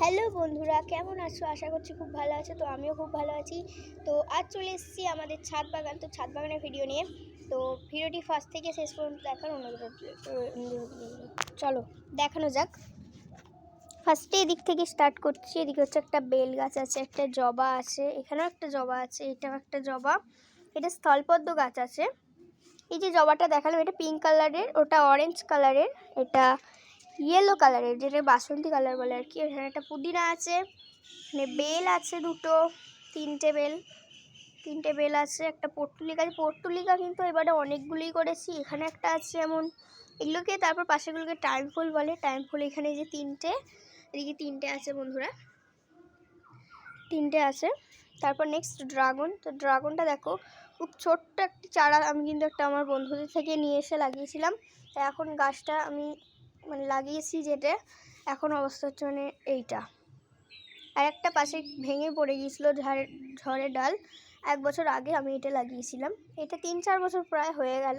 Hello বন্ধুরা, কেমন আছো? আশা করছি খুব ভালো আছো। তো আমিও খুব ভালো আছি। তো আজ চলে এসেছি আমাদের ছাদ বাগান, তো ছাদ বাগানের ভিডিও নিয়ে। তো ভিডিওটি ফার্স্ট থেকে শেষ পর্যন্ত দেখার অনুরোধ। চলো দেখানো যাক। ফার্স্টে এদিক থেকে স্টার্ট করছি। এদিকে হচ্ছে একটা বেল গাছ আছে, একটা জবা আছে, এখানেও একটা জবা আছে, এটাও একটা জবা, এটা স্থলপদ্ম গাছ আছে। এই যে জবাটা দেখালাম এটা পিঙ্ক কালারের, ওটা অরেঞ্জ কালারের, এটা ইয়েলো কালারের, যেটা বাসন্তী কালার বলে আর কি। এখানে একটা পুদিনা আছে, এখানে বেল আছে তিনটে বেল আছে, একটা পর্তুলিকা আছে। পর্তুলিকা কিন্তু এবারে অনেকগুলোই করেছি। এখানে একটা আছে এমন, এগুলোকে তারপর পাশেগুলোকে টাইম ফুল বলে। টাইম ফুল এখানে যে তিনটে, এদিকে তিনটে আছে বন্ধুরা, তিনটে আছে। তারপর নেক্সট ড্রাগন। তো ড্রাগনটা দেখো খুব ছোট্ট একটি চারা, আমি কিন্তু একটা আমার বন্ধুদের থেকে নিয়ে এসে লাগিয়েছিলাম। এখন গাছটা আমি লাগিয়েছি, যেটা এখন অবস্থা হচ্ছে এইটা। আর একটা পাশে ভেঙে পড়ে গিয়েছিলো ঝড়ের ডাল, 1 বছর আগে আমি এটা লাগিয়েছিলাম। এটা 3-4 বছর প্রায় হয়ে গেল,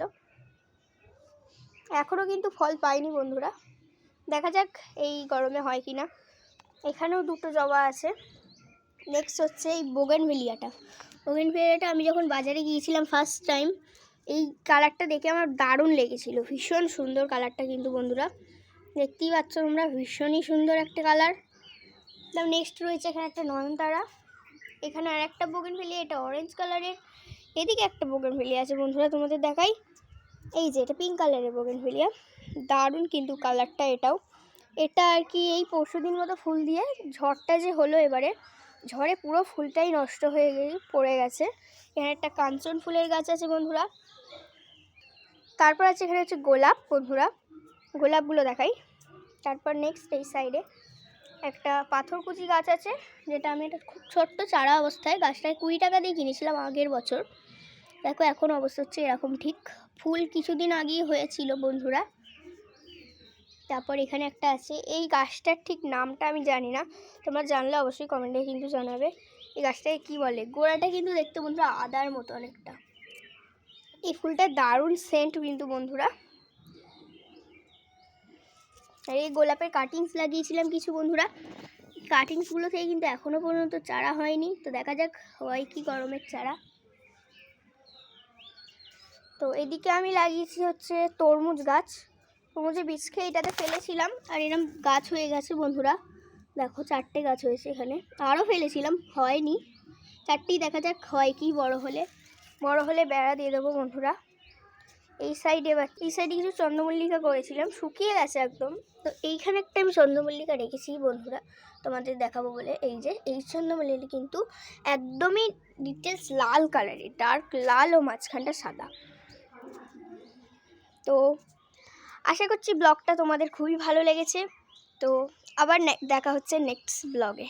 এখনও কিন্তু ফল পাইনি বন্ধুরা। দেখা যাক এই গরমে হয় কি না। এখানেও 2টো জবা আছে। নেক্সট হচ্ছে এই বোগেনভিলিয়াটা আমি যখন বাজারে গিয়েছিলাম ফার্স্ট টাইম, এই কালারটা দেখে আমার দারুণ লেগেছিল, ভীষণ সুন্দর কালারটা কিন্তু বন্ধুরা, দেখতেই পাচ্ছ তোমরা, ভীষণই সুন্দর একটা কালার। নেক্সট রয়েছে এখানে একটা নয়নতারা, এখানে আর একটা বোগেনভিলিয়া, এটা অরেঞ্জ কালারের। এদিকে একটা বোগেনভিলিয়া আছে বন্ধুরা, তোমাদের দেখাই। এই যে এটা পিঙ্ক কালারের বোগেনভিলিয়া, দারুণ কিন্তু কালারটা এটাও। এটা আর কি এই পরশুদিন মতো ফুল দিয়ে, ঝড়টা যে হলো এবারে, ঝড়ে পুরো ফুলটাই নষ্ট হয়ে পড়ে গেছে। এখানে একটা কাঞ্চন ফুলের গাছ আছে বন্ধুরা। তারপর আছে এখানে হচ্ছে গোলাপ বন্ধুরা, গোলাপগুলো দেখাই। তারপর নেক্সট এই সাইডে একটা পাথরকুচি গাছ আছে, যেটা আমি একটা খুব ছোট্ট চারা অবস্থায়, গাছটায় 20 টাকা দিয়ে কিনেছিলাম আগের বছর। দেখো এখন অবস্থা হচ্ছে এরকম, ঠিক ফুল কিছুদিন আগেই হয়েছিল বন্ধুরা। তারপর এখানে একটা আছে, এই গাছটার ঠিক নামটা আমি জানি না, তোমরা জানলে অবশ্যই কমেন্টে কিন্তু জানাবে এই গাছটাকে কী বলে। গোড়াটা কিন্তু দেখতে বন্ধুরা আদার মতো অনেকটা। এই ফুলটা দারুণ সেন্ট কিন্তু বন্ধুরা। আর এই গোলাপের কাটিংস লাগিয়েছিলাম কিছু বন্ধুরা, কাটিংসগুলো থেকে কিন্তু এখনও পর্যন্ত চারা হয়নি। তো দেখা যাক হয় কি গরমের চারা। তো এদিকে আমি লাগিয়েছি হচ্ছে তরমুজ গাছ, তরমুজের বীজ খেয়ে এটাতে ফেলেছিলাম, আর এরকম গাছ হয়ে গেছে বন্ধুরা। দেখো 4টে গাছ হয়েছে, এখানে আরও ফেলেছিলাম, হয়নি 4টেই। দেখা যাক হয় কি, বড় হলে বেড়া দিয়ে দেবো বন্ধুরা। এই সাইডে কিছু চন্দ্রমল্লিকা করেছিলাম, শুকিয়ে গেছে একদম। তো এইখানে একটা আমি চন্দ্রমল্লিকা রেখেছি বন্ধুরা, তোমাদের দেখাবো বলে। এই যে এই চন্দ্রমল্লিকা কিন্তু একদমই ডিটেলস লাল কালারের, ডার্ক লাল ও মাঝখানটা সাদা। তো আশা করছি ব্লগটা তোমাদের খুবই ভালো লেগেছে। তো আবার দেখা হচ্ছে নেক্সট ব্লগে।